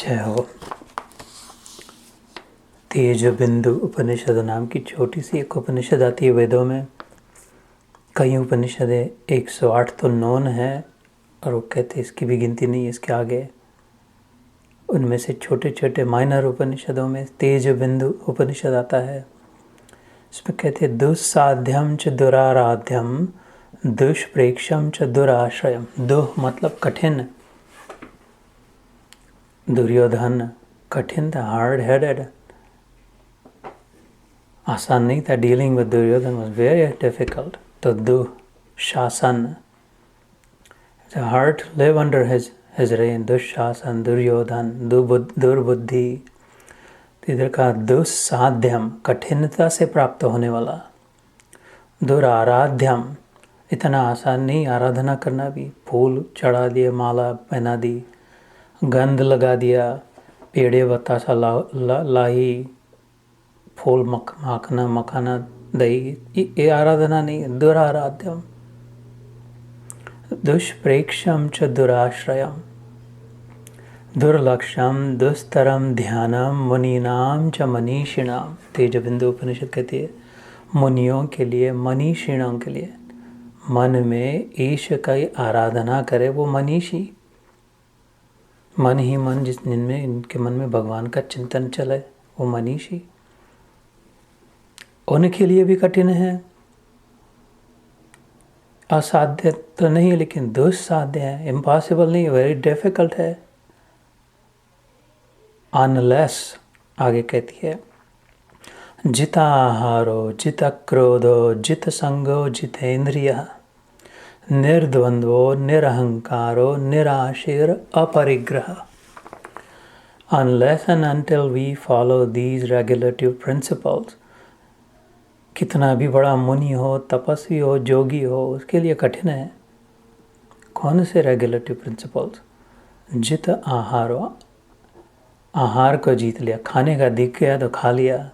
जय हो। तेज बिंदु उपनिषद नाम की छोटी सी एक उपनिषद आती है वेदों में। कई उपनिषदें 108 तो नोन है और वो कहते हैं इसकी भी गिनती नहीं है इसके आगे। उनमें से छोटे छोटे माइनर उपनिषदों में तेज बिंदु उपनिषद आता है। इसमें कहते हैं दुस्साध्यम च दुराराध्यम दुष्प्रेक्षम च दुराश्रयम। दुह मतलब कठिन, दुर्योधन कठिन था, हार्ड हेडेड, आसान नहीं था। Dealing with Duryodhan was very difficult. तो Dushasan, hard to live under his reign. Dushasan, Duryodhan, दुर्बुद्धि। तो इधर का दुस्साध्यम कठिनता से प्राप्त होने वाला, दुराराध्यम इतना आसान नहीं आराधना करना भी। फूल चढ़ा दिए, माला पहना दी, गंध लगा दिया, पेड़े बतासा लाही, फूल माखना मखाना दही, ये आराधना नहीं है। दुराराध्यम। दुष्प्रेक्षम च दुराश्रयम दुर्लक्षम दुस्तरम ध्यानम मुनीनाम च मनीषिणाम। तेज बिंदु उपनिषद कहती है मुनियों के लिए, मनीषिणों के लिए, मन में ईश का आराधना करे वो मनीषी। मन ही मन जिनमें इनके मन में भगवान का चिंतन चले वो मनीषी। उनके लिए भी कठिन है, असाध्य तो नहीं लेकिन दुस्साध्य है, इम्पॉसिबल नहीं, वेरी डिफिकल्ट है। अनलेस आगे कहती है जिताहारो जित क्रोधो जित संगो जितेन्द्रिय निर्द्वंद्वो निरहंकारो निराशीर अपरिग्रह। Unless and until we follow these regulative principles, कितना भी बड़ा मुनि हो, तपस्वी हो, जोगी हो, उसके लिए कठिन है। कौन से रेगुलेटिव प्रिंसिपल्स? जित आहारो, आहार को जीत लिया, खाने का दिख गया तो खा लिया।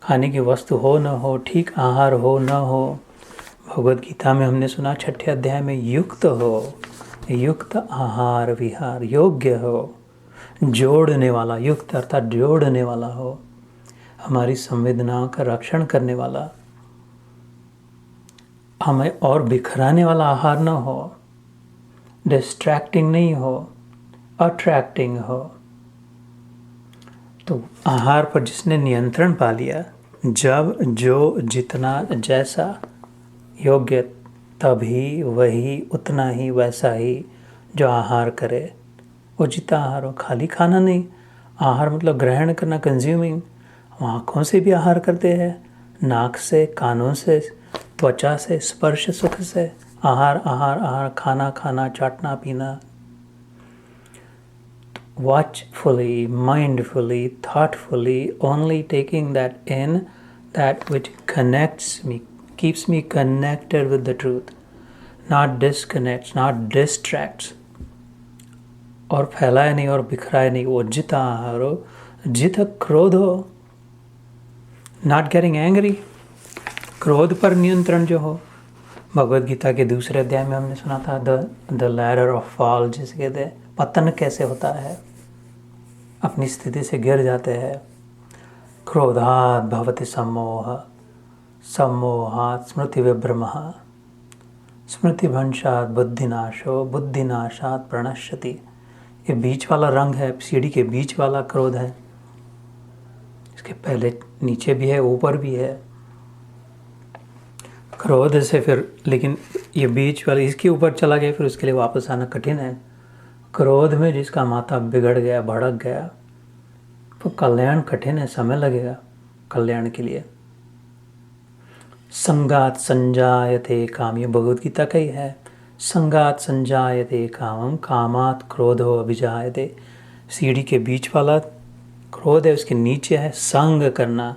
खाने की वस्तु हो न हो, ठीक आहार हो न हो। भगवद गीता में हमने सुना 6ठे अध्याय में युक्त हो, युक्त आहार विहार, योग्य हो, जोड़ने वाला, युक्त अर्थात जोड़ने वाला हो, हमारी संवेदनाओं का रक्षण करने वाला, हमें और बिखराने वाला आहार न हो, डिस्ट्रैक्टिंग नहीं हो, अट्रैक्टिंग हो। तो आहार पर जिसने नियंत्रण पा लिया, जब जो जितना जैसा योग्य, तभी वही उतना ही वैसा ही जो आहार करे वो जितना आहार हो। खाली खाना नहीं, आहार मतलब ग्रहण करना, कंज्यूमिंग। आँखों से भी आहार करते हैं, नाक से, कानों से, त्वचा से, स्पर्श सुख से आहार आहार आहार, खाना खाना, चाटना पीना। Watchfully, mindfully, thoughtfully, only taking that in, that which connects me, keeps me connected with the truth, not disconnects, not distracts, और फैलाए नहीं और बिखराए नहीं। वो जित आहार हो, जित क्रोध हो, not getting angry, क्रोध पर नियंत्रण जो हो। भगवद गीता के दूसरे अध्याय में हमने सुना था द लैडर ऑफ फॉल, जिसे कहते हैं पतन कैसे होता है, अपनी स्थिति से गिर जाते हैं। क्रोधात् भवति सम्मोह, सम्मोहात् स्मृति विभ्रमः, स्मृतिभ्रंशात् बुद्धिनाशो, बुद्धिनाशात् प्रणश्यति। ये बीच वाला रंग है, सीढ़ी के बीच वाला क्रोध है। इसके पहले नीचे भी है, ऊपर भी है। क्रोध से फिर, लेकिन ये बीच वाले इसके ऊपर चला गया, फिर उसके लिए वापस आना कठिन है। क्रोध में जिसका माथा बिगड़ गया, भड़क गया, तो कल्याण कठिन है, समय लगेगा कल्याण के लिए। संगात संजायते काम, ये भगवद गीता का ही है। संगात संजायते कामम कामात क्रोधो अभिजायते। सीढ़ी के बीच वाला क्रोध है, उसके नीचे है संग करना।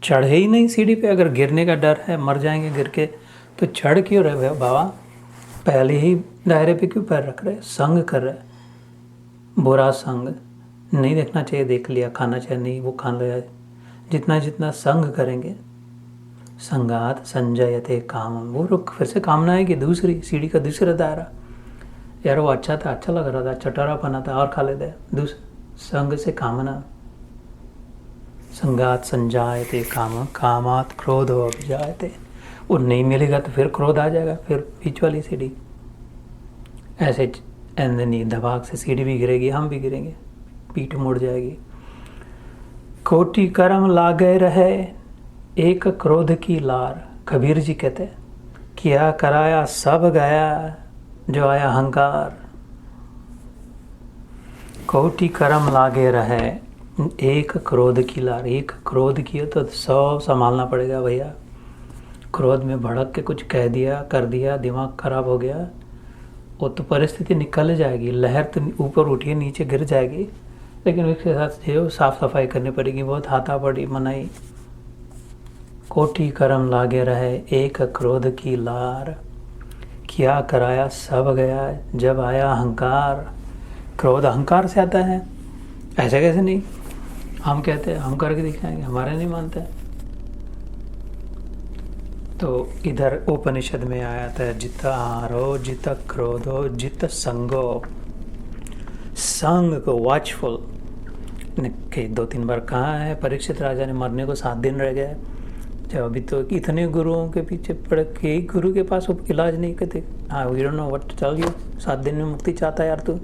चढ़े ही नहीं सीढ़ी पे, अगर गिरने का डर है, मर जाएंगे गिर के, तो चढ़ क्यों रहे बाबा? पहले ही दायरे पे क्यों पैर रख रहे? संग कर रहे। बुरा संग नहीं देखना चाहिए, देख लिया, खाना चाहिए नहीं, वो खा लिया। जितना जितना संग करेंगे, संगात संजयते काम, वो रुक फिर से कामना है कि दूसरी सीढ़ी का दूसरा दायरा। यार वो अच्छा था, अच्छा लग रहा था, चटोरापना था, और खा लेते दूसरा। संग से कामना, संगात संजायते काम, कामात क्रोधो अभिजायते। वो नहीं मिलेगा तो फिर क्रोध आ जाएगा, फिर बीच वाली सीढ़ी ऐसे नहीं, दबाक से सीढ़ी भी गिरेगी, हम भी गिरेंगे, पीठ मुड़ जाएगी। कोटि कर्म लागे रहे एक क्रोध की लार, कबीर जी कहते हैं, किया कराया सब गया जो आया अहंकार। कोटि कर्म लागे रहे एक क्रोध की लार, एक क्रोध किया तो 100 संभालना पड़ेगा भैया। क्रोध में भड़क के कुछ कह दिया, कर दिया, दिमाग खराब हो गया, वो तो परिस्थिति निकल जाएगी, लहर तो ऊपर उठी नीचे गिर जाएगी, लेकिन उसके साथ जो साफ सफाई करनी पड़ेगी, बहुत हाथापाई मनाई। कोटि कर्म लागे रहे एक क्रोध की लार, किया कराया सब गया जब आया अहंकार। क्रोध अहंकार से आता है, ऐसे कैसे नहीं, हम कहते हैं हम करके दिखाएंगे, हमारे नहीं मानते। तो इधर उपनिषद में आया था, जित आहारो जित क्रोधो जित संगो, संग को वॉचफुल के 2-3 बार कहा है। परीक्षित राजा ने मरने को 7 दिन रह गए, जब अभी तो इतने गुरुओं के पीछे पड़ के गुरु के पास वो इलाज नहीं करते। हाँ, we don't know what to tell you, 7 दिन में मुक्ति चाहता है यार तू,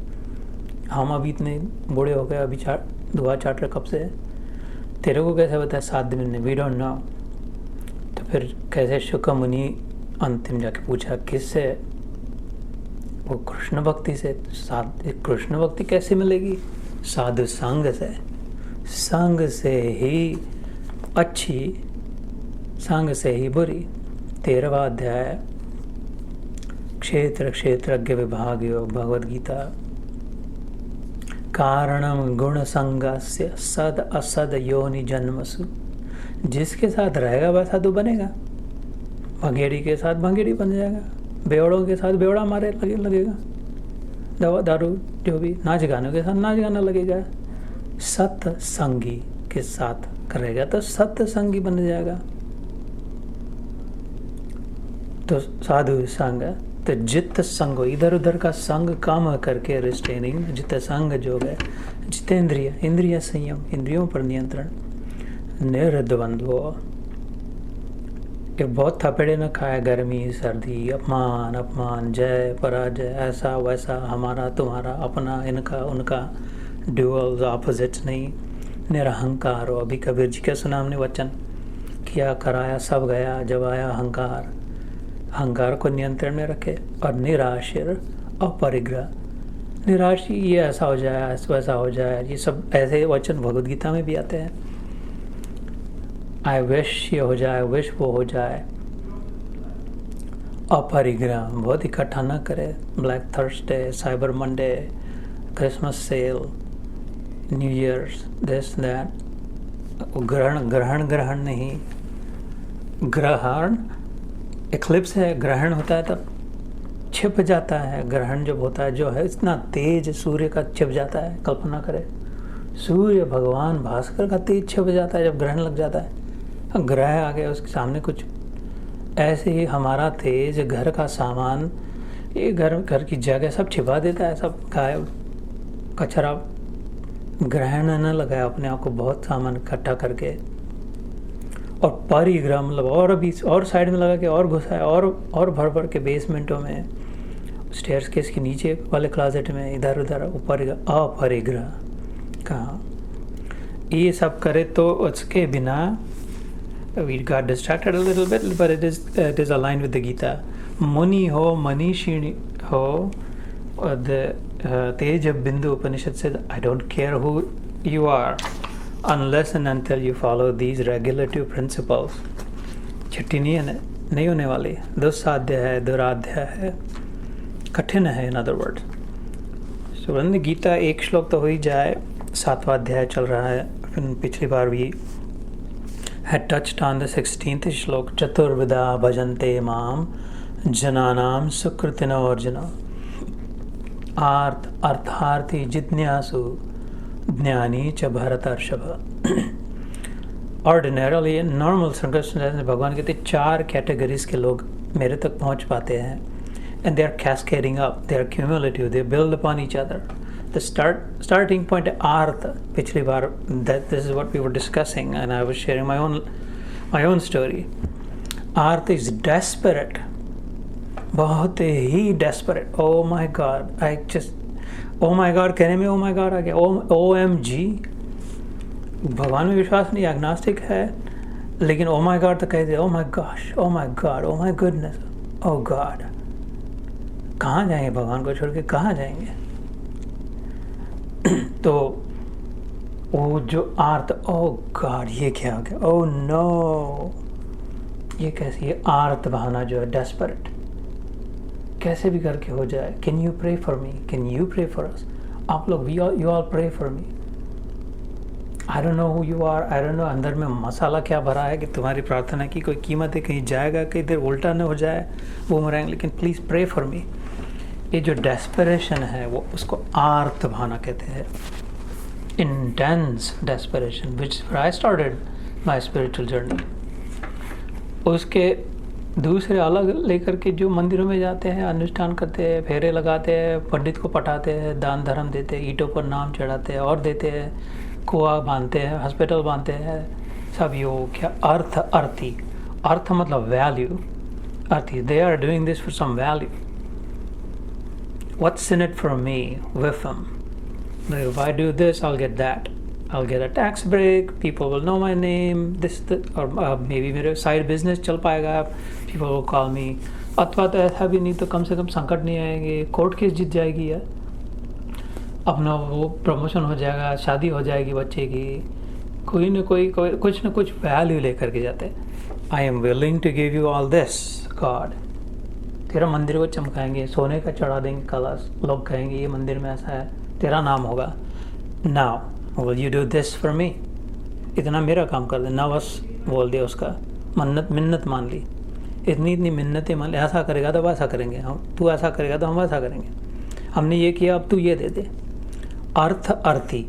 हम अभी इतने बूढ़े हो गए, अभी दुआ चाट रहे कब से, तेरे को कैसे बताया 7 दिन में, वी डोंट नो। तो फिर कैसे शुक्र मुनि अंतिम जाके पूछा किससे, वो कृष्ण भक्ति से। कृष्ण भक्ति कैसे मिलेगी, साधु संग से, संग से ही अच्छी, संग से ही बुरी। 13वां अध्याय क्षेत्र क्षेत्रज्ञ विभाग योग, भगवद गीता। कारणम गुण संगस्य सद असद योनि जन्मसु, जिसके साथ रहेगा वह साधु बनेगा, भंगेड़ी के साथ भंगेड़ी बन जाएगा, बेवड़ों के साथ बेवड़ा मारे लगेगा, दवा दारू जो भी, नाच गानों के साथ नाच गाना लगेगा। सत्संगी के साथ करेगा तो सत्संगी बन जाएगा। तो साधु संग, तो जित संग, इधर उधर का संग कम करके रिस्ट्रेनिंग, जित संग जो है जितेंद्रिय, इंद्रिय संयम, इंद्रियों पर नियंत्रण, निर्द्वंद्व। ये बहुत थपेड़े न खाए, गर्मी सर्दी, अपमान अपमान, जय पराजय, ऐसा वैसा, हमारा तुम्हारा, अपना इनका उनका, ड्यूअल्स ऑपोजिट्स नहीं, निरहंकार हो। अभी कबीर जी का सुना हमने वचन, किया कराया सब गया जब आया अहंकार। अहंकार को नियंत्रण में रखे। और निराशिर अपरिग्रह, निराशी ये ऐसा हो जाए वैसा हो जाए, ये सब ऐसे वचन भगवद गीता में भी आते हैं। आई विश ये हो जाए, विश वो हो जाए। अपरिग्रह, बहुत इकट्ठा ना करे, black Thursday, cyber Monday, Christmas sale, new years, this that. ग्रहण नहीं, ग्रहण एक्लिप्स है, ग्रहण होता है तब छिप जाता है। ग्रहण जब होता है जो है इतना तेज सूर्य का छिप जाता है, कल्पना करें सूर्य भगवान भास्कर का तेज छिप जाता है जब ग्रहण लग जाता है, ग्रह आ गया उसके सामने कुछ। ऐसे ही हमारा तेज, घर का सामान, ये घर की जगह सब छिपा देता है, सब गायब, कचरा। ग्रहण न लगाया अपने आप को बहुत सामान इकट्ठा करके, और परिग्रह मतलब और अभी और साइड में लगा के और घुसा है, और भर भर के बेसमेंटों में, स्टेयर्स केस के नीचे वाले क्लोजेट में, इधर उधर ऊपर। अपरिग्रह कहाँ, ये सब करे तो उसके बिना we got distracted a little bit, but it is aligned with the Gita. Muni ho, Manishini ho, the Tej Bindu Upanishad says, I don't care who you are unless and until you follow these regulative principles. छुट्टी नहीं होने वाली, दुस्साध्य है, दुराध्य है, कठिन है, in other words. So when the Gita एक श्लोक तो हो ही जाए, 7वां अध्याय चल रहा है, फिर पिछली बार भी had touched on the 16th श्लोक, चतुर्विधा भजन्ते माम जनानाम सुकृतिनो अर्जुन। अर्थार्थी जिज्ञासु ज्ञानी च भरतर्षभ। ऑर्डिनरली नॉर्मल सर्कमस्टेंसेस भगवान कहते 4 कैटेगरीज के लोग मेरे तक पहुंच पाते हैं, and they are cascading up, they are cumulative, they build upon each other. The starting point arth. पिछली बार that this is what we were discussing, and I was sharing my own story. Arth is desperate, बहुत ही desperate. Oh my God, oh my God कहने में oh my God आ गया. OMG, भगवान में विश्वास नहीं, agnostic है, लेकिन oh my God तो कह दे. Oh my gosh, oh my God, oh my goodness, oh God. कहाँ जाएंगे भगवान को छोड़ के, कहाँ जाएंगे? तो वो जो आर्त, ओह गॉड ये क्या हो गया, ओह नो, ये कैसी है आर्त भावना जो है, डेस्परेट, कैसे भी करके हो जाए. Can you pray for me, can you pray for us. आप लोग you all pray for me. I don't know who you are, I don't know अंदर में मसाला क्या भरा है कि तुम्हारी प्रार्थना की कोई कीमत है, कहीं जाएगा, कहीं इधर उल्टा न हो जाए बूमरैंग, लेकिन प्लीज़ प्रे फॉर मी. ये जो डेस्परेशन है वो उसको आर्त भावना कहते हैं. Intense desperation which I started my spiritual journey. उसके दूसरे अलग लेकर के जो मंदिरों में जाते हैं, अनुष्ठान करते हैं, फेरे लगाते हैं, पंडित को पटाते हैं, दान धर्म देते हैं, ईंटों पर नाम चढ़ाते हैं और देते हैं, कुआं बांधते हैं, हॉस्पिटल बांधते हैं, सब ये क्या अर्थी. अर्थ मतलब वैल्यू. अर्थी, they are doing this for some value. What's in it for me with them? If I do this, I'll get that. I'll get a tax break. People will know my name. Or maybe मेरे side business चल पाएगा. People will call me. अथवा तो ऐसा भी नहीं तो कम से कम संकट नहीं आएंगे, कोर्ट केस जीत जाएगी यार, अपना वो प्रमोशन हो जाएगा, शादी हो जाएगी बच्चे की. कोई न कोई कुछ न कुछ वैल्यू लेकर के जाते हैं. I am willing to give you all this, God. तेरा मंदिर को चमकाएंगे, सोने का चढ़ा देंगे कलश, लोग कहेंगे ये मंदिर में ऐसा है, तेरा नाम होगा. Now will you do this for me. इतना मेरा काम कर दे ना, बस बोल दिया उसका, मिन्नत मान ली, इतनी मिन्नतें मान ली. ऐसा करेगा तो वैसा करेंगे हम, तू ऐसा करेगा तो हम वैसा करेंगे, हमने ये किया अब तू ये दे दे. अर्थी,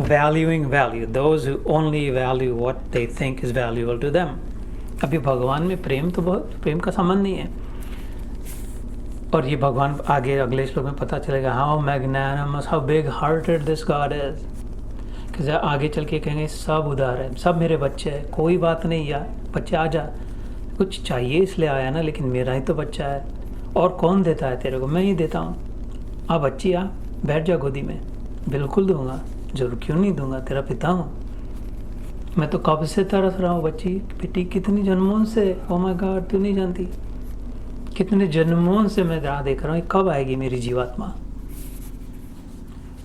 valuing value, those who only value what they think is valuable to them. अभी भगवान में प्रेम तो बहुत, प्रेम का संबंध नहीं है. और ये भगवान आगे अगले श्लोक में पता चलेगा how magnanimous, how big hearted this God is. कि आगे चल के कहेंगे सब उदार है, सब मेरे बच्चे हैं, कोई बात नहीं यार, बच्चे आ जा, कुछ चाहिए इसलिए आया ना, लेकिन मेरा ही तो बच्चा है, और कौन देता है तेरे को, मैं ही देता हूँ. आ बच्ची आ, बैठ जा गोदी में, बिल्कुल दूंगा, जरूर क्यों नहीं दूंगा, तेरा पिता हूँ मैं. तो कब से तरस रहा हूँ बच्ची, बेटी कितनी जन्मों से, ओ माय गॉड तू नहीं जानती, कितने जन्मों से मैं राह देख रहा हूँ, कब आएगी मेरी जीवात्मा.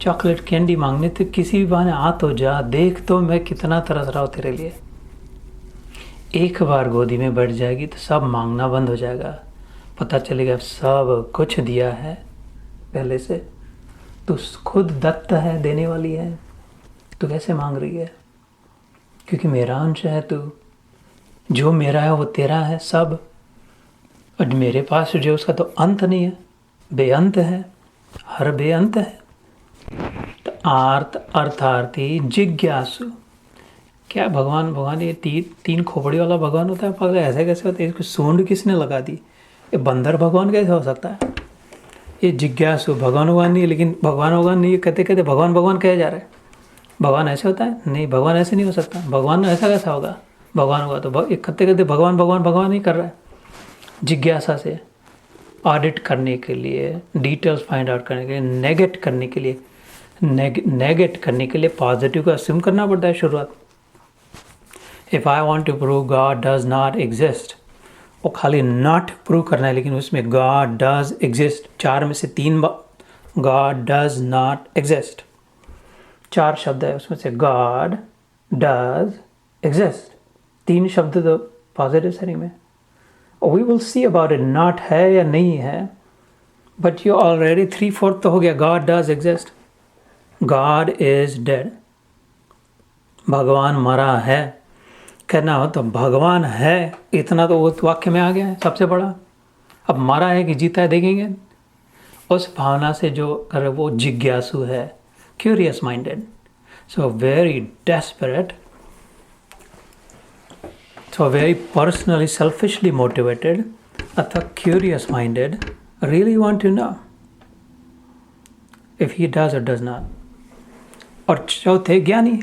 चॉकलेट कैंडी मांगने तो किसी भी बहाने आ तो जा, देख तो मैं कितना तरस रहा हूँ तेरे लिए. एक बार गोदी में बैठ जाएगी तो सब मांगना बंद हो जाएगा, पता चलेगा सब कुछ दिया है पहले से, तू खुद दत्त है, देने वाली है, तू कैसे मांग रही है, क्योंकि मेरा अंश है तू, जो मेरा है वो तेरा है सब, और मेरे पास जो उसका तो अंत नहीं है, बेअंत है, हर बेअंत है. तो अर्थार्थी जिज्ञासु. क्या भगवान ये तीन खोपड़ी वाला भगवान होता है, पगले ऐसे कैसे होता है, इसको सूंड किसने लगा दी, ये बंदर भगवान कैसे हो सकता है. ये जिज्ञासु भगवान नहीं, लेकिन भगवान नहीं कहते कहते भगवान कहे जा रहे हैं. भगवान ऐसे होता है, नहीं भगवान ऐसे नहीं हो सकता, भगवान ऐसा कैसा होगा, भगवान होगा तो कहते कहते भगवान ही कर रहा है. जिज्ञासा से ऑडिट करने के लिए, डिटेल्स फाइंड आउट करने के लिए, नेगेट करने के लिए पॉजिटिव को अस्यूम करना पड़ता है शुरुआत. If I want to prove God does not exist, वो खाली नॉट प्रूव करना है, लेकिन उसमें गॉड डज एग्जिस्ट, 4 में से 3 गॉड डज नॉट एग्जिस्ट, 4 शब्द है उसमें से गॉड डज एग्जिस्ट, 3 शब्द तो पॉजिटिव सेटिंग में. We will see about it, not है या नहीं है, but you already 3/4 तो हो गया. God does exist, God is dead, भगवान मरा है. कहना हो तो भगवान है, इतना तो वो वाक्य में आ गया है सबसे बड़ा. अब मरा है कि जीता है देखेंगे. उस भावना से जो करे वो जिज्ञासु है, curious minded, so very desperate, so very personally, selfishly motivated, अथवा curious minded, really want to know. if he does or does not. और चौथे ज्ञानी,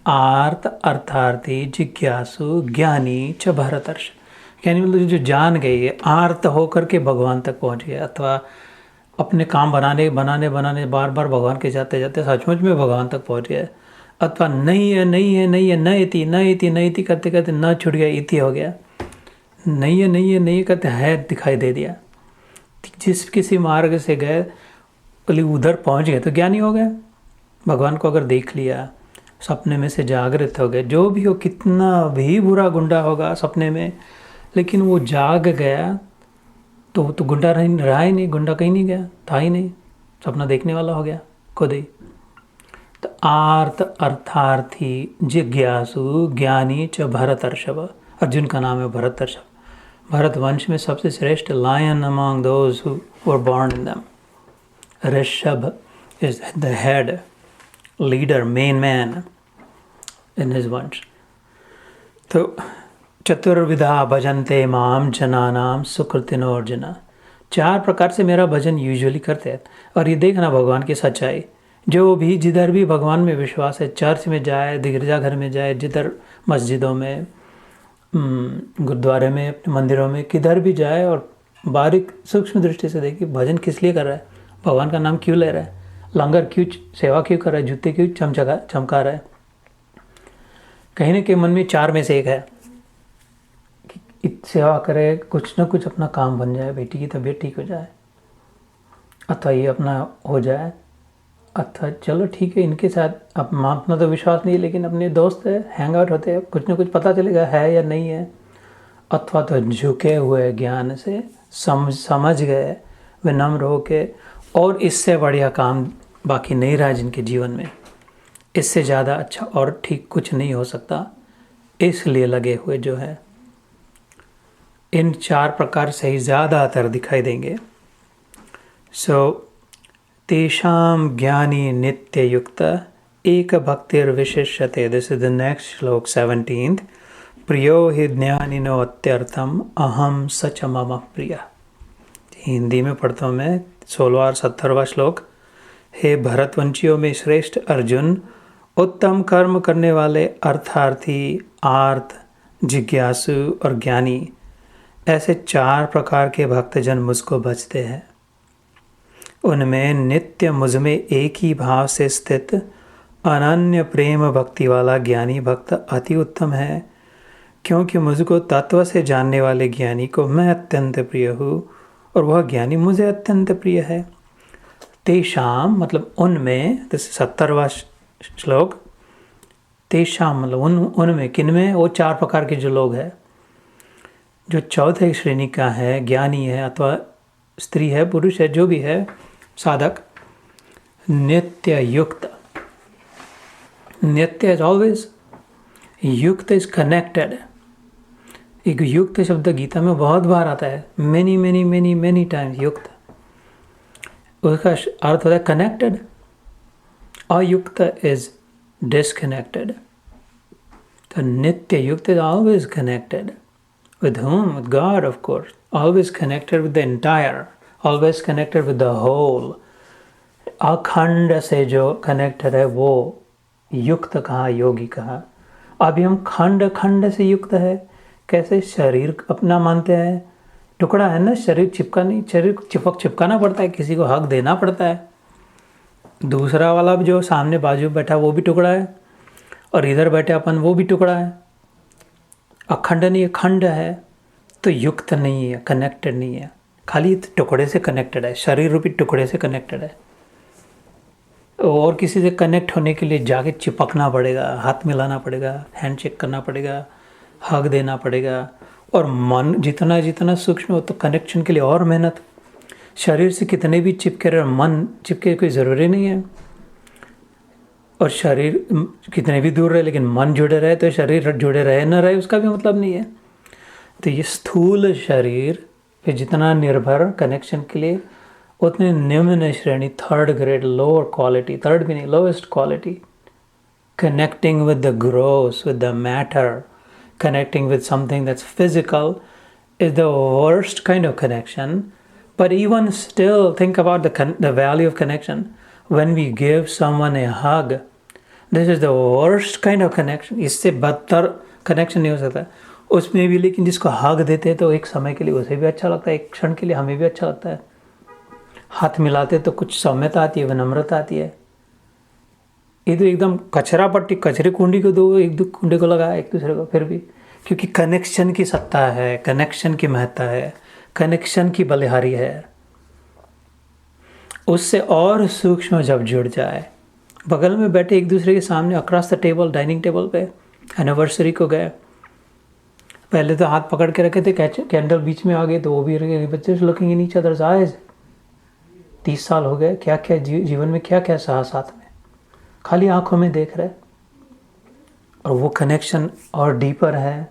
आर्त अर्थार्थी जिज्ञासु ज्ञानी च भरतर्ष। ज्ञानी मतलब जो जान गई है, आर्त होकर के भगवान तक पहुंच गया, अथवा अपने काम बनाने बार बार भगवान के जाते जाते सचमुच में भगवान तक पहुंच गया, अथवा नहीं है न इति करते करते न छूट गया, इति हो गया, नहीं करते है दिखाई दे दिया। जिस किसी मार्ग से गए बोले उधर पहुंच गए तो ज्ञानी हो गए। भगवान को अगर देख लिया, सपने में से जागृत हो गए, जो भी हो, कितना भी बुरा गुंडा होगा सपने में, लेकिन वो जाग गया तो गुंडा रहा ही नहीं, गुंडा कहीं नहीं गया, था ही नहीं, सपना देखने वाला हो गया खुद ही। तो आर्त अर्थार्थी जिज्ञासु ज्ञानी च भरतर्षभ। अर्जुन का नाम है भरतर्षभ। भरत वंश में सबसे श्रेष्ठ, lion among those who were born in them. Rishabh is the head, leader, main man in his वंश। तो चतुर्विधा भजन्ते माम जनानाम सुकृतिनो अर्जुन। 4 प्रकार से मेरा भजन यूजुअली करते हैं। और ये देखना भगवान की सच्चाई, जो भी जिधर भी भगवान में विश्वास है, चर्च में जाए, गिरजाघर में जाए, जिधर मस्जिदों में, गुरुद्वारे में, अपने मंदिरों में, किधर भी जाए और बारीक सूक्ष्म दृष्टि से देखिए भजन किस लिए कर रहा है, भगवान का नाम क्यों ले रहा है, लंगर क्यों, सेवा क्यों कर रहा है, जूते क्यों चमका रहा है। कहीं ना कहीं मन में 4 में से एक है कि सेवा करे, कुछ ना कुछ अपना काम बन जाए, बेटी की तबीयत ठीक हो जाए, अथवा ये अपना हो जाए, अथवा चलो ठीक है इनके साथ अपना तो विश्वास नहीं, लेकिन अपने दोस्त है, हैंग आउट होते हैं, कुछ ना कुछ पता चलेगा है या नहीं है, अथवा तो झुके हुए ज्ञान से समझ गए, विनम्र होके, और इससे बढ़िया काम बाकी नहीं रहा जिनके जीवन में, इससे ज़्यादा अच्छा और ठीक कुछ नहीं हो सकता, इसलिए लगे हुए जो है। इन 4 प्रकार से ही ज़्यादातर दिखाई देंगे। तेषां ज्ञानी नित्य युक्त एक भक्तिर्विशिष्यते। दिस इज द नेक्स्ट श्लोक 17th। प्रियो हि ज्ञानिनो अत्यर्थम अहम सच मम प्रिय। हिंदी में पढ़ता हूँ मैं 16वां और 17वां श्लोक। हे भरतवंशियों में श्रेष्ठ अर्जुन, उत्तम कर्म करने वाले अर्थार्थी, आर्त, जिज्ञासु और ज्ञानी, ऐसे 4 प्रकार के भक्तजन मुझको भजते हैं। उनमें नित्य मुझ में एक ही भाव से स्थित अनन्य प्रेम भक्ति वाला ज्ञानी भक्त अति उत्तम है, क्योंकि मुझको तत्व से जानने वाले ज्ञानी को मैं अत्यंत प्रिय हूँ और वह ज्ञानी मुझे अत्यंत प्रिय है। तेषाम मतलब उनमें, 70वां श्लोक। तेषाम मतलब उनमें, किनमें, वो 4 प्रकार के जो लोग हैं, जो चौथे श्रेणी का है, ज्ञानी है, अथवा स्त्री है, पुरुष है, जो भी है, साधक, नित्य युक्त। नित्य इज ऑलवेज, युक्त इज कनेक्टेड। एक युक्त शब्द गीता में बहुत बार आता है, मेनी टाइम्स युक्त। उसका अर्थ होता है कनेक्टेड। अयुक्त is disconnected. तो नित्य युक्त is always connected. With whom? With God, of course. Always connected with the entire. Always connected with the whole. अखंड से जो कनेक्टेड है वो युक्त कहा, योगी कहा। अभी हम खंड से युक्त है। कैसे? शरीर अपना मानते हैं, टुकड़ा है ना, शरीर चिपका नहीं, शरीर चिपकाना पड़ता है, किसी को हक देना पड़ता है। दूसरा वाला जो सामने बाजू बैठा वो भी टुकड़ा है, और इधर बैठे अपन वो भी टुकड़ा है। अखंड नहीं है, खंड है, तो युक्त नहीं है, कनेक्टेड नहीं है, खाली टुकड़े से कनेक्टेड है, शरीर रूपी टुकड़े से कनेक्टेड है। और किसी से कनेक्ट होने के लिए जाके चिपकना पड़ेगा, हाथ मिलाना पड़ेगा, हैंडशेक करना पड़ेगा, हक देना पड़ेगा। और मन जितना जितना सूक्ष्म हो तो कनेक्शन के लिए और मेहनत। शरीर से कितने भी चिपके रहे, मन चिपके कोई ज़रूरी नहीं है। और शरीर कितने भी दूर रहे लेकिन मन जुड़े रहे, तो शरीर जुड़े रहे न रहे उसका भी मतलब नहीं है। तो ये स्थूल शरीर पे जितना निर्भर कनेक्शन के लिए, उतने निम्न श्रेणी, 3rd grade, lower quality, 3rd भी नहीं, lowest quality, connecting with the gross, with the matter, connecting with something that's physical is the worst kind of connection. But even still, think about the value of connection. when we give someone a hug, this is the worst kind of connection. इससे बदतर connection नहीं हो सकता उसमें भी। लेकिन जिसको हग देते हैं तो एक समय के लिए उसे भी अच्छा लगता है, एक क्षण के लिए हमें भी अच्छा लगता है। हाथ मिलाते तो कुछ सौम्यता आती है, विनम्रता आती है। ये तो एकदम कचरा पट्टी, कचरे कुंडी को दो, एक दो कुंडे को लगा एक दूसरे को, फिर भी क्योंकि कनेक्शन की सत्ता है, कनेक्शन की महत्ता है, कनेक्शन की बलिहारी है। उससे और सूक्ष्म जब जुड़ जाए, बगल में बैठे एक दूसरे के सामने across the table, dining table पे एनिवर्सरी को गए, पहले तो हाथ पकड़ के रखे थे, कैंडल बीच में आ गए तो वो भी रखे, बच्चे looking in each others eyes. 30 साल हो गए, क्या क्या जीवन में क्या क्या सहा साथ में, खाली आंखों में देख रहे, और वो कनेक्शन और डीपर है।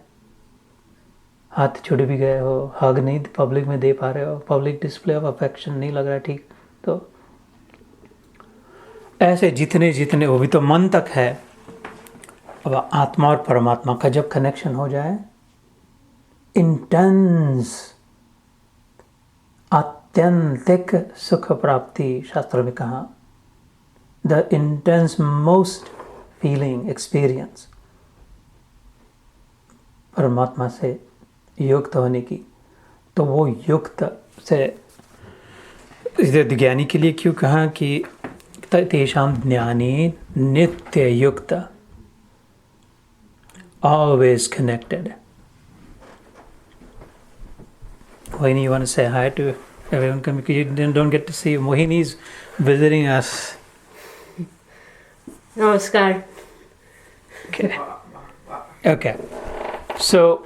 हाथ छुड़ भी गए हो, हग नहीं पब्लिक में दे पा रहे हो, पब्लिक डिस्प्ले ऑफ अफेक्शन नहीं लग रहा है ठीक, तो ऐसे जितने जितने, वो भी तो मन तक है। अब आत्मा और परमात्मा का जब कनेक्शन हो जाए, इंटेंस आत्यंतिक सुख प्राप्ति, शास्त्रों में कहा the intense most feeling experience परमात्मा से युक्त होने की, तो वो युक्त से ज्ञानी के लिए क्यों कहा कि तेषां ज्ञानी नित्य युक्त, always connected. Mohini, you want to say hi to everyone? Because you don't get to see Mohini is visiting us. Namaskar. Okay. So,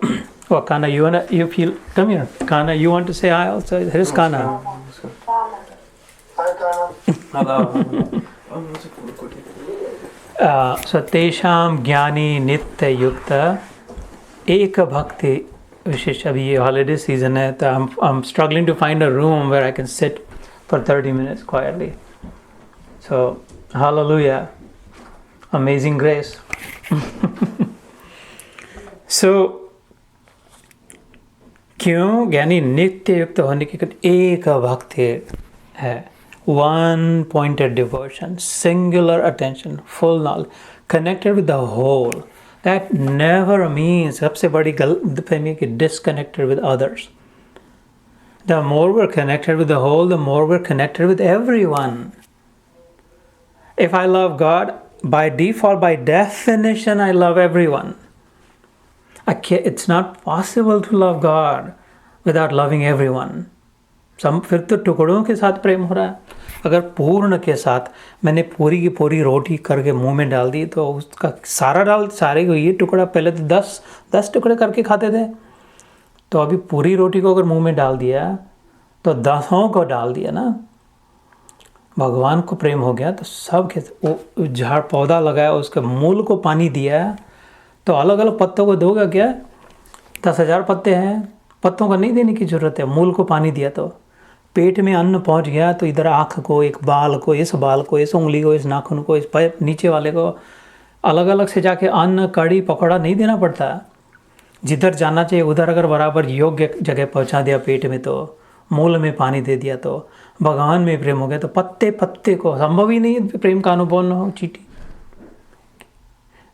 well, Kana, you feel, come here. Kana, you want to say hi also? Here's Kana. Hi, Kana. Hello. So, तेषां ज्ञानी नित्य युक्त एक भक्ति विशेष। अभी ये holiday season है तो I'm struggling to find a room where I can sit for 30 minutes quietly. So, hallelujah, amazing grace. So, क्यों ज्ञानी नित्य युक्त होने की एक भक्ति है, one pointed devotion, singular attention, full knowledge, connected with the whole. That never means सबसे बड़ी गलतफहमी कि disconnected with others. The more we're connected with the whole, the more we're connected with everyone. If I love God, by default, by definition, I love everyone. It's not possible to love God without loving everyone. फिर तो टुकड़ों के साथ प्रेम हो रहा है। अगर पूर्ण के साथ मैंने पूरी की पूरी रोटी करके मुंह में डाल दी तो उसका सारे को ये टुकड़ा, पहले तो 10 टुकड़े करके खाते थे, तो अभी पूरी रोटी को अगर मुंह में डाल दिया तो 10 को डाल दिया ना। भगवान को प्रेम हो गया तो सब के वो झाड़ पौधा लगाया, उसके मूल को पानी दिया, तो अलग अलग पत्तों को दोगा क्या? 10,000 पत्ते हैं, पत्तों का नहीं देने की जरूरत है, मूल को पानी दिया तो पेट में अन्न पहुंच गया। तो इधर आँख को, एक बाल को, इस बाल को, इस उंगली को, इस नाखून को, इस पैर नीचे वाले को अलग अलग से जाके अन्न, कड़ी, पकौड़ा नहीं देना पड़ता। जिधर जाना चाहिए उधर अगर बराबर योग्य जगह पहुंचा दिया पेट में, तो मूल में पानी दे दिया, तो भगवान में प्रेम हो गया। तो पत्ते पत्ते को संभव ही नहीं प्रेम का अनुभव न हो। चीटी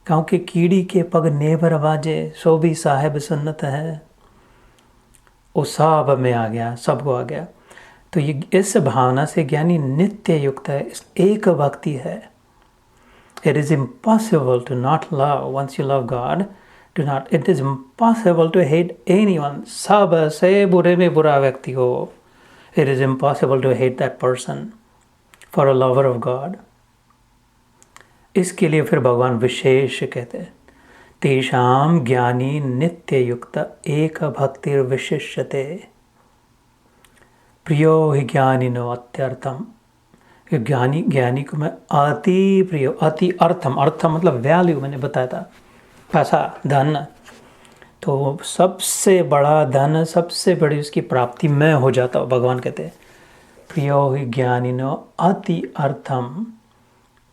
क्योंकि कीड़ी के पग नेबर बाजे, सो भी साहेब सुन्नत है, वो सब में आ गया, सबको आ गया। तो ये इस भावना से ज्ञानी नित्य युक्त है, इस एक भक्ति है। It is impossible to not love once you love God. It is impossible to hate anyone. सबसे बुरे में बुरा व्यक्ति हो, it is impossible to hate that person for a lover of God. इसके लिए फिर भगवान विशेष कहते हैं, तेषां ज्ञानी नित्य युक्त एक भक्तिर विशिष्यते प्रियो हि ज्ञानिनो अत्यर्थम। ज्ञानी को मैं अति प्रिय, अति अर्थम, अर्थम मतलब वैल्यू, मैंने बताया था, पैसा, धन, तो सबसे बड़ा धन, सबसे बड़ी उसकी प्राप्ति मैं हो जाता हूँ। भगवान कहते हैं प्रियो हि ज्ञानिनो अति अर्थम,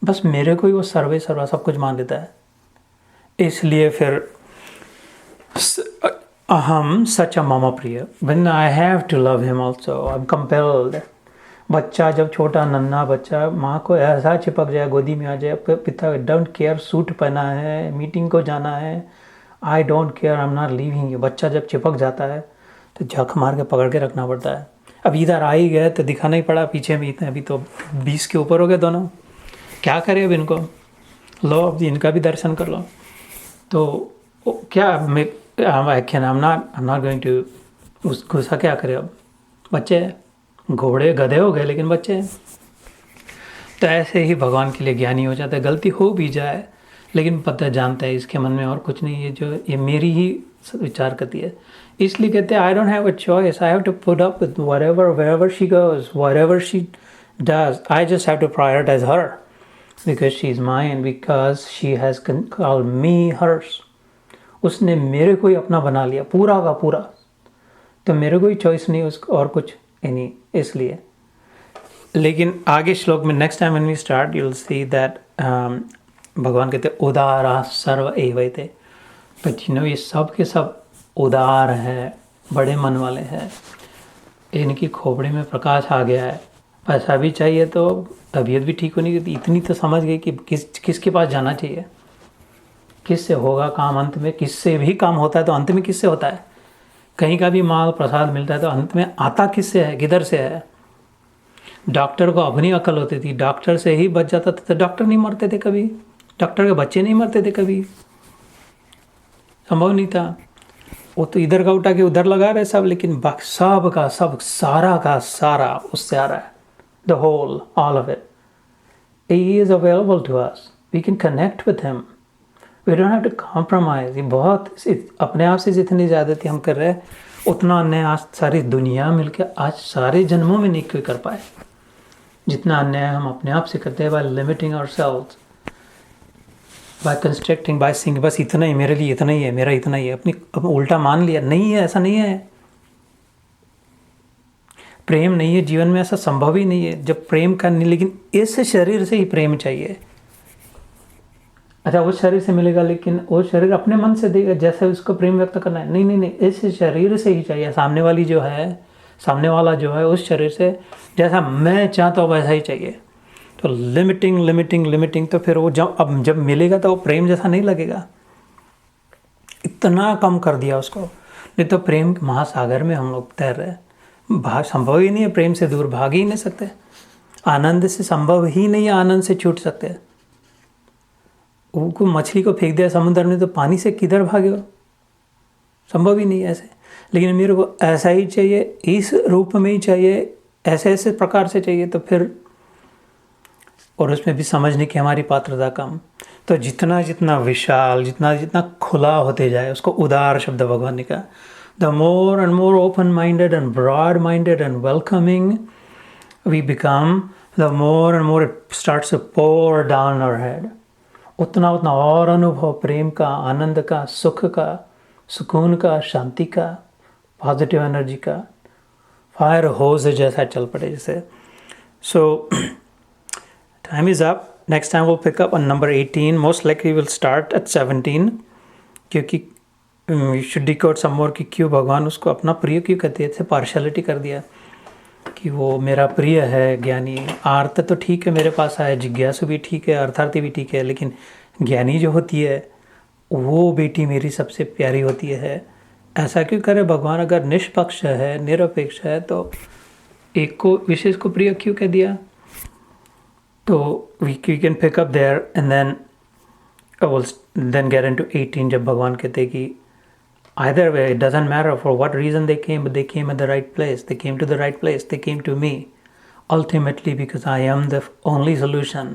बस मेरे को ही वो सर्वे सर्वा सब कुछ मान लेता है। इसलिए फिर अहम सच मम प्रिय, when I have to love him also, I'm compelled, बच्चा जब छोटा नन्हा बच्चा माँ को ऐसा चिपक जाए, गोदी में आ जाए, पिता डोंट केयर, सूट पहना है, मीटिंग को जाना है, I don't care, I am not leaving you. बच्चा जब चिपक जाता है तो झक मार के पकड़ के रखना पड़ता है। अब इधर आ ही गए तो दिखाना ही पड़ा, पीछे भी इतने, अभी तो 20 के ऊपर हो गए दोनों, क्या करें अब इनको, लो अब इनका भी दर्शन कर लो। तो क्या I can, I am not going to, उस गुस्सा क्या करे अब, बच्चे हैं, घोड़े गधे हो गए लेकिन बच्चे हैं। तो ऐसे ही भगवान के लिए ज्ञानी हो जाता है, गलती हो भी जाए लेकिन पता जानता है इसके मन में और कुछ नहीं है, जो ये मेरी ही विचार करती है। इसलिए कहते हैं I don't have a choice, I have to put up with whatever wherever she goes, whatever she does, I just have to prioritise her because she is mine, because she has called me hers. उसने मेरे को ही अपना बना लिया पूरा का पूरा, तो मेरे कोई चॉइस नहीं उसको और कुछ नहीं, इसलिए। लेकिन आगे श्लोक में next time when we start you will see that भगवान कहते उदारा सर्व एवैते, बट यू नो ये सब के सब उदार है, बड़े मन वाले हैं, इनकी खोपड़ी में प्रकाश आ गया है, पैसा भी चाहिए तो तबीयत भी ठीक होनी चाहिए, इतनी तो समझ गई कि किसके पास जाना चाहिए, किससे होगा काम अंत में, किससे भी काम होता है तो अंत में किससे होता है, कहीं का भी माल प्रसाद मिलता है तो अंत में आता किससे है, किधर से है। डॉक्टर को अपनी अकल होती थी, डॉक्टर से ही बच जाता था तो डॉक्टर नहीं मरते थे कभी, डॉक्टर के बच्चे नहीं मरते थे कभी, संभव नहीं था। वो तो इधर का उठा के उधर लगा रहे सब, लेकिन सब का सब, सारा का सारा उससे आ रहा है, the whole, all of it, he is available to us, we can connect with him, we don't have to compromise. ये बहुत अपने आप से जितनी ज़्यादती हम कर रहे हैं उतना अन्याय आज सारी दुनिया मिलकर आज सारे जन्मों में नहीं कोई कर पाए, जितना अन्याय हम अपने आप से करते हैं, by limiting ourselves, by constructing, by sing, बस इतना ही मेरे लिए, इतना ही है मेरा, इतना ही है, अपनी उल्टा मान लिया। नहीं है, ऐसा नहीं है, प्रेम नहीं है जीवन में, ऐसा संभव ही नहीं है जब प्रेम का नहीं, लेकिन इस शरीर से ही प्रेम चाहिए। अच्छा उस शरीर से मिलेगा लेकिन वो शरीर अपने मन से देगा, जैसे उसको प्रेम व्यक्त करना है, नहीं नहीं नहीं, इस शरीर से ही चाहिए, सामने वाली जो है, सामने वाला जो है उस शरीर से जैसा मैं चाहता हूँ वैसा ही चाहिए। तो लिमिटिंग लिमिटिंग लिमिटिंग, तो फिर वो जब मिलेगा तो वो प्रेम जैसा नहीं लगेगा, इतना कम कर दिया उसको। नहीं तो प्रेम के महासागर में हम लोग तैर रहे, संभव ही नहीं है, प्रेम से दूर भाग ही नहीं सकते, आनंद से संभव ही नहीं है, आनंद से छूट सकते। वो मछली को फेंक दिया समुद्र में तो पानी से किधर भागे हो, संभव ही नहीं है ऐसे। लेकिन मेरे को ऐसा ही चाहिए, इस रूप में ही चाहिए, ऐसे ऐसे प्रकार से चाहिए, तो फिर और उसमें भी समझने की हमारी पात्रता कम। तो जितना जितना विशाल, जितना जितना खुला होते जाए, उसको उदार शब्द भगवान ने कहा, the more and more open minded and broad minded and welcoming we become, the more and more it starts to pour down our head, उतना उतना और अनुभव प्रेम का, आनंद का, सुख का, सुकून का, शांति का, पॉजिटिव एनर्जी का फायर होज जैसा चल पड़े जैसे। So time is up, next time will pick up on number 18, most likely will start at 17, क्योंकि you should decode some more कि क्यों भगवान उसको अपना प्रिय क्यों कहते थे, पार्शलिटी कर दिया कि वो मेरा प्रिय है ज्ञानी। आर्त तो ठीक है मेरे पास आया, जिज्ञासु भी ठीक है, अर्थार्थी भी ठीक है, लेकिन ज्ञानी जो होती है वो बेटी मेरी सबसे प्यारी होती है। ऐसा क्यों करे भगवान, अगर निष्पक्ष है, निरपेक्ष है, तो एक को विशेष को प्रिय क्यों कह दिया। तो we can pick up there and then get into 18, जब भगवान कहते कि either way it doesn't matter for what reason they came, but they came at the right place, they came to the right place, they came to me ultimately because I am the only solution,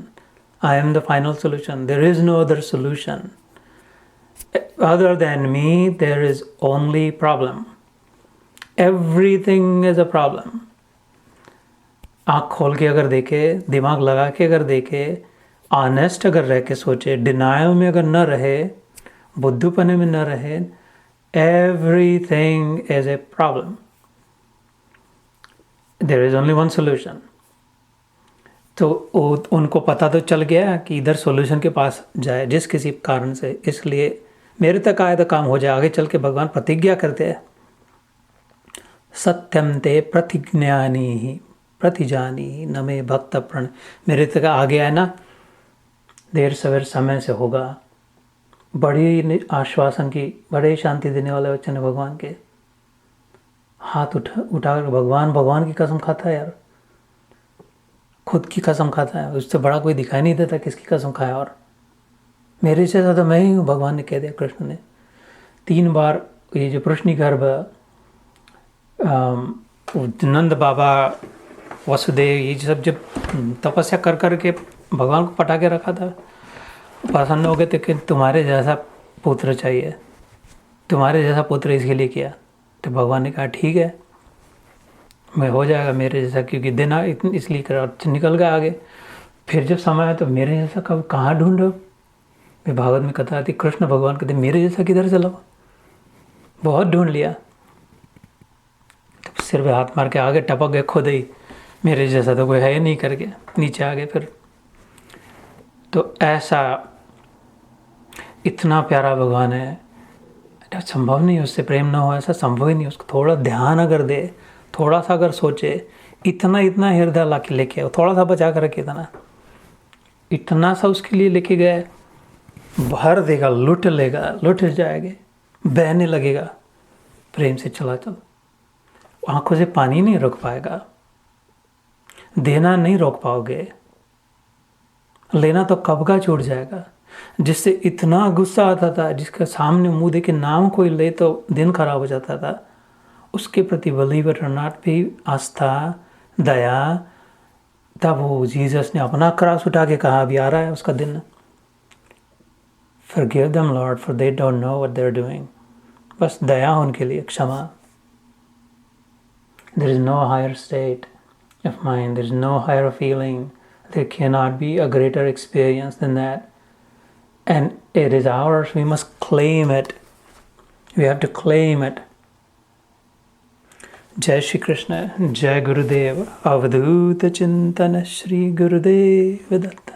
I am the final solution, there is no other solution other than me, there is only problem, everything is a problem। आँख खोल के अगर देखे, दिमाग लगा के अगर देखे, ऑनेस्ट अगर रह के सोचे, डिनायल में अगर न रहे, बुद्धूपने में न रहे, everything is a problem, there is only one solution। तो उनको पता तो चल गया कि इधर सॉल्यूशन के पास जाए जिस किसी कारण से, इसलिए मेरे तक आए तो काम हो जाए। आगे चल के भगवान प्रतिज्ञा करते हैं, सत्यम ते प्रतिज्ञानी ही, प्रतिजानी न मे भक्त प्रण। मेरे तक आ गया है ना, देर सवेर समय से होगा। बड़ी आश्वासन की, बड़े शांति देने वाले वचन है भगवान के। हाथ उठाकर भगवान की कसम खाता है यार, खुद की कसम खाता है, उससे बड़ा कोई दिखाई नहीं देता किसकी कसम खाया। और मेरे से ज़्यादा मैं ही हूँ, भगवान ने कह दिया, कृष्ण ने 3 बार। ये जो प्रश्निगर्भ, नंद बाबा, वसुदेव, ये सब जब तपस्या कर कर के भगवान को पटा के रखा था, प्रसन्न हो गए थे कि तुम्हारे जैसा पुत्र चाहिए, तुम्हारे जैसा पुत्र इसके लिए किया। तो भगवान ने कहा ठीक है, मैं हो जाएगा मेरे जैसा, क्योंकि देना इसलिए कर निकल गया आगे। फिर जब समय आया तो मेरे जैसा कब कहाँ ढूंढो। मैं भागवत में कथा आती, कृष्ण भगवान कहते मेरे जैसा किधर चला, बहुत ढूंढ लिया। तो सिर पे हाथ मार के आगे टपक गए खुद ही, मेरे जैसा तो कोई है ही नहीं करके नीचे आ गए फिर। तो ऐसा इतना प्यारा भगवान है, संभव नहीं उससे प्रेम ना हो, ऐसा संभव ही नहीं। उसको थोड़ा ध्यान अगर दे, थोड़ा सा अगर सोचे, इतना हृदय ला के लेके आओ, थोड़ा सा बचा कर रखे, इतना सा उसके लिए लेके गए, भर देगा, लुट लेगा, लुट जाएगा, बहने लगेगा प्रेम से। चला चल, आंखों से पानी नहीं रोक पाएगा, देना नहीं रोक पाओगे, लेना तो कब का छूट जाएगा। जिससे इतना गुस्सा आता था, जिसके सामने मुंह देके नाम कोई ले तो दिन खराब हो जाता था, उसके प्रति बिलीवर और नॉट भी आस्था, दया, तब वो जीसस ने अपना क्रॉस उठा के कहा अभी आ रहा है उसका दिन। Forgive them, Lord, for they don't know what they're doing. बस दया उनके लिए, क्षमा। There is no higher state of mind, there is no higher feeling, there cannot be a greater experience than that. And it is ours, we must claim it. We have to claim it. जय श्री कृष्ण, जय गुरुदेव, अवधूत चिंतन श्री गुरुदेव दत्त।